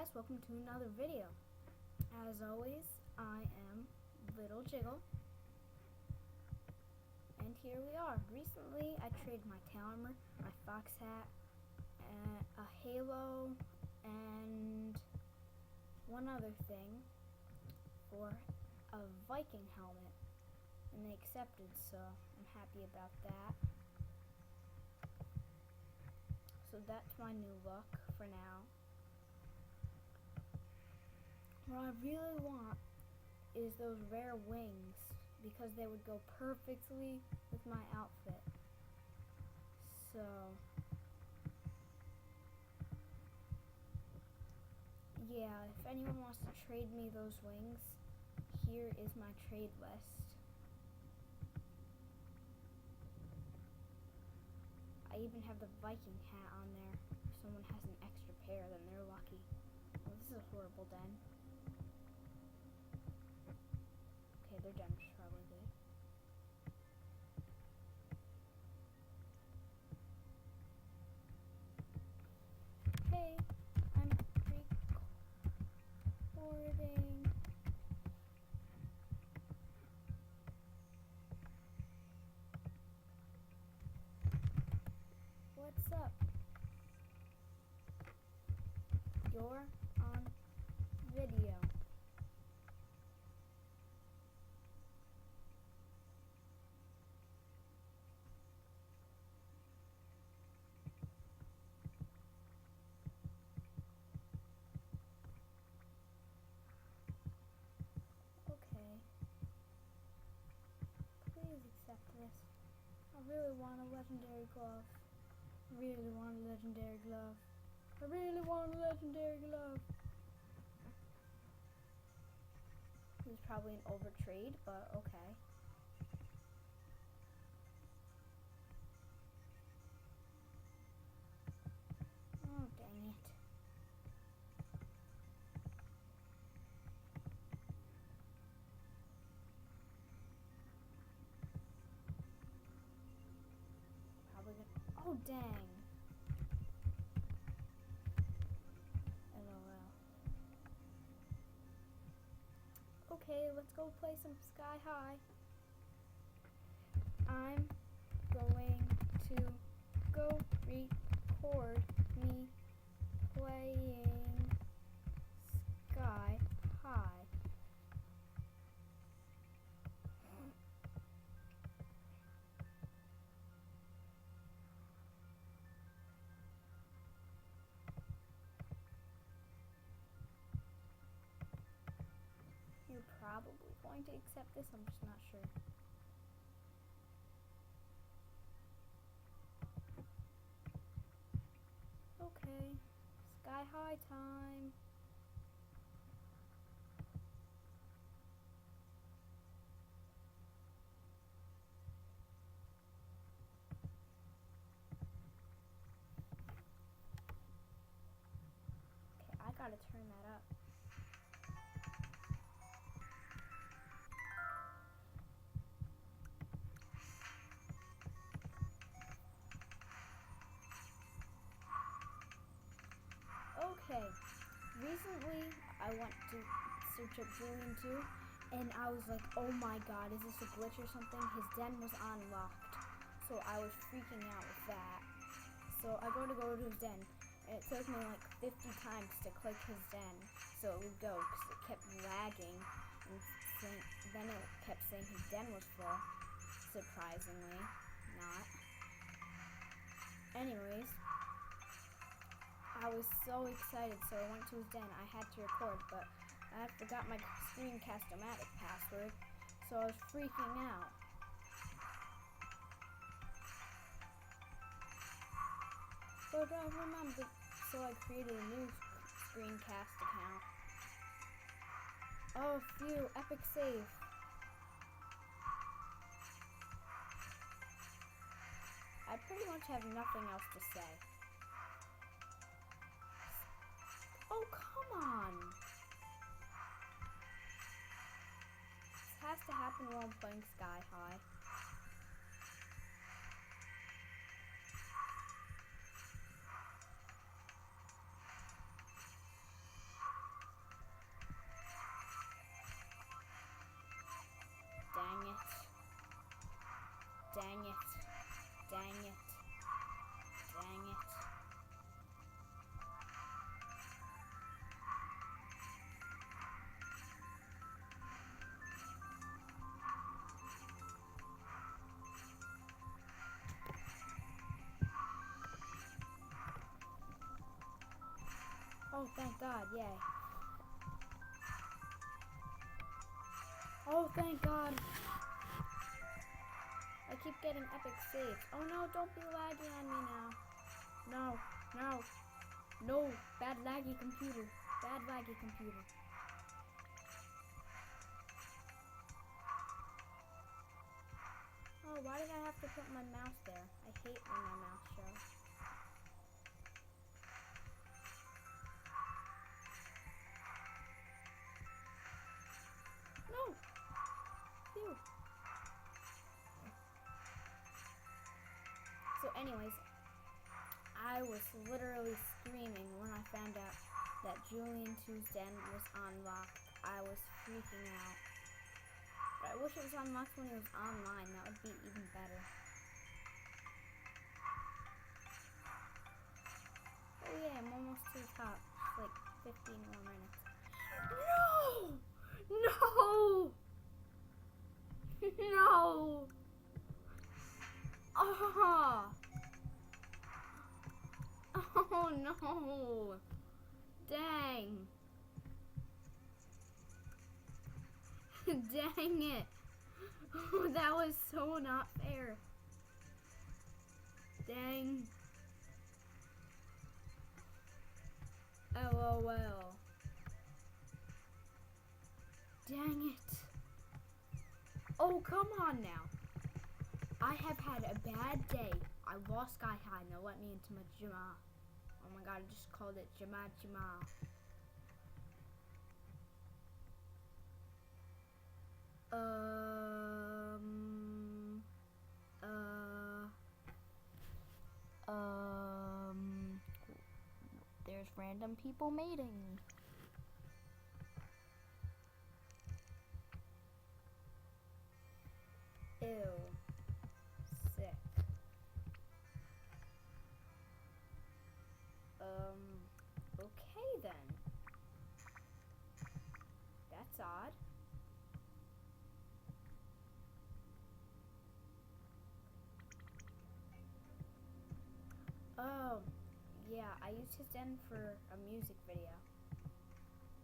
guys, welcome to another video. As always, I am Little Jiggle, and here we are. Recently, I traded my tail armor, my fox hat, a halo, and one other thing for a Viking helmet, and they accepted, so I'm happy about that. So that's my new look for now. What I really want is those rare wings because they would go perfectly with my outfit. So yeah, if anyone wants to trade me those wings, here is my trade list. I even have the Viking hat on there. If someone has an extra pair, then they're lucky. Well, this is a horrible den. Okay, their den is probably good. Hey, I'm recording. What's up? You're on video. Okay. Please accept this. I really want a legendary glove. I really want a legendary glove. I really want a legendary glove. It was probably an overtrade, but okay. Oh, dang it. Probably gonna. Oh, dang. LOL. Okay, let's go play some Sky High. I'm going to go record me playing Sky High. You're probably going to accept this, I'm just not sure. Okay, Sky High time. Okay, I gotta turn that up. Okay, recently I went to search up Julian 2, and I was like, oh my god, is this a glitch or something? His den was unlocked, so I was freaking out with that. So I go to his den, and it took me like 50 times to click his den, so it would go, because it kept lagging, and then it kept saying his den was full, surprisingly not. Anyways, I was so excited, so I went to his den. I had to record, but I forgot my screencast-o-matic password, so I was freaking out. But I remembered, so I created a new screencast account. Oh, phew, epic save. I pretty much have nothing else to say. Oh, come on! This has to happen while I'm playing Sky High. Dang it. Dang it. Oh, thank God, yay. Oh, thank God. I keep getting epic saves. Oh no, don't be laggy on me now. No. No, bad laggy computer. Bad laggy computer. Oh, why did I have to put my mouse there? I hate when my mouse shows. No! Phew. So anyways, I was literally screaming when I found out that Julian 2's den was unlocked. I was freaking out. But I wish it was unlocked when it was online. That would be even better. Oh yeah, I'm almost to the top. It's like 15 more minutes. No! No! Oh! Oh no! Dang! Dang it! Oh, that was so not fair. Dang. LOL. Dang it. Oh, come on now. I have had a bad day. I lost Sky High. Now let me into my Jama. Oh my god, I just called it Jama. There's random people mating. Ew. Sick. Okay then. That's odd. Oh, yeah, I used his den for a music video.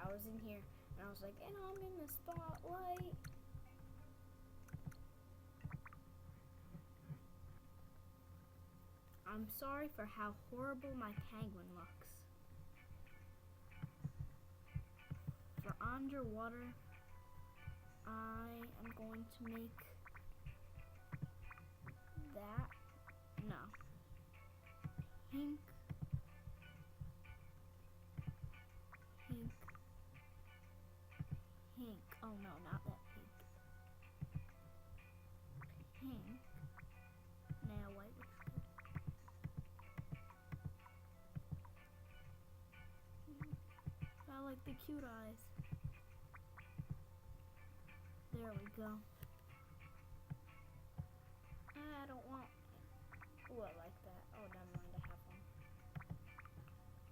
I was in here and I was like, and I'm in the spotlight. I'm sorry for how horrible my penguin looks. For underwater, I am going to make that. No. Pink. Oh no, not that pink. Pink. Now white looks good. I like the cute eyes. There we go. I don't want. Oh, I like that. Oh, never mind. I have one.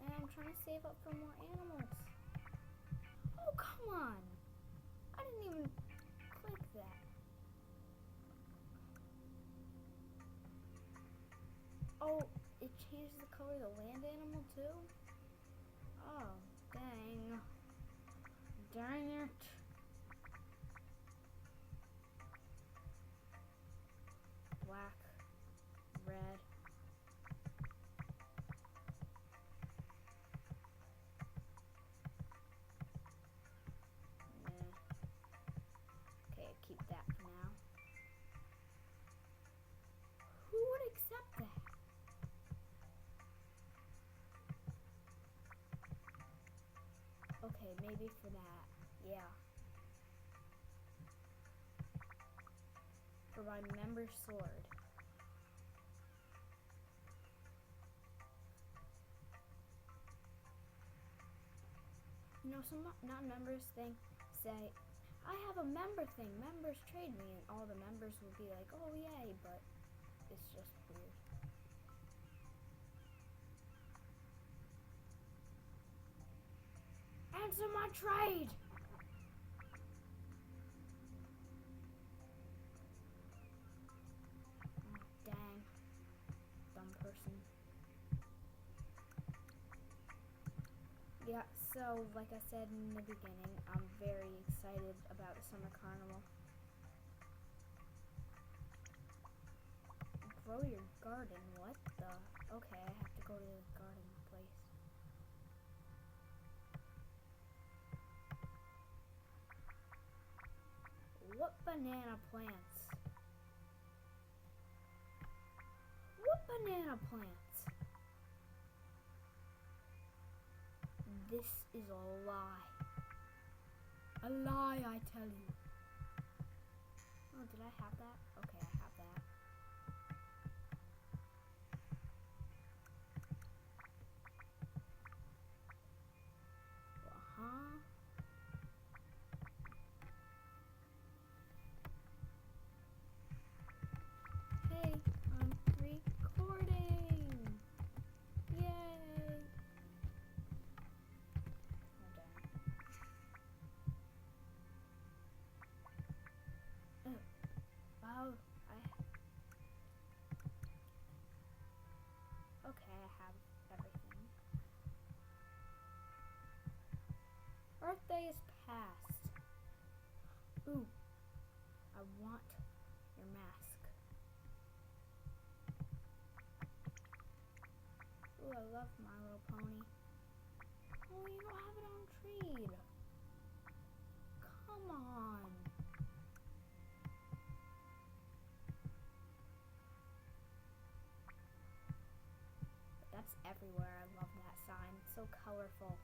And I'm trying to save up for more animals. Oh, come on. I didn't even click that. Oh, it changes the color of the land animal too? Oh, dang. Dang it. Black, red. Okay, keep that for now. Who would accept that? Okay, maybe for that. Yeah. For my member sword. You know, some non-members say, I have a member thing, members trade me, and all the members will be like, oh yay, but it's just weird. Answer my trade! Oh, dang. Dumb person. Yeah, so like I said in the beginning, I'm very excited about the summer carnival. Grow your garden, what the? Okay, I have to go to the garden place. What banana plants? What banana plants? This is a lie. A lie, I tell you. Oh, did I have that? Okay, I have that. Uh-huh. Hey, I'm recording! Yay! Oh, dang. Oh, wow, okay, I have everything. Birthday is past. Ooh, I want your mask. Ooh, I love My Little Pony. Oh, you don't have it on trade. Come on. But that's everywhere. I love that sign. It's so colorful.